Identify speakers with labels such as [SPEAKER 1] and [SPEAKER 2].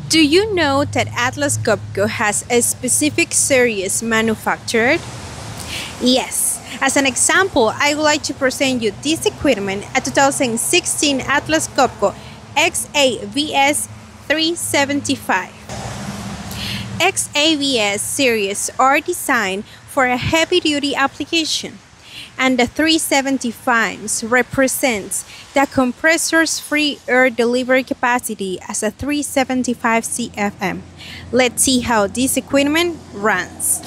[SPEAKER 1] Do you know that Atlas Copco has a specific series manufactured? Yes. As an example, I would like to present you this equipment, a 2016 Atlas Copco XAVS 375. XAVS series are designed for a heavy-duty application, and the 375s represents the compressor's free air delivery capacity as a 375 CFM. Let's see how this equipment runs.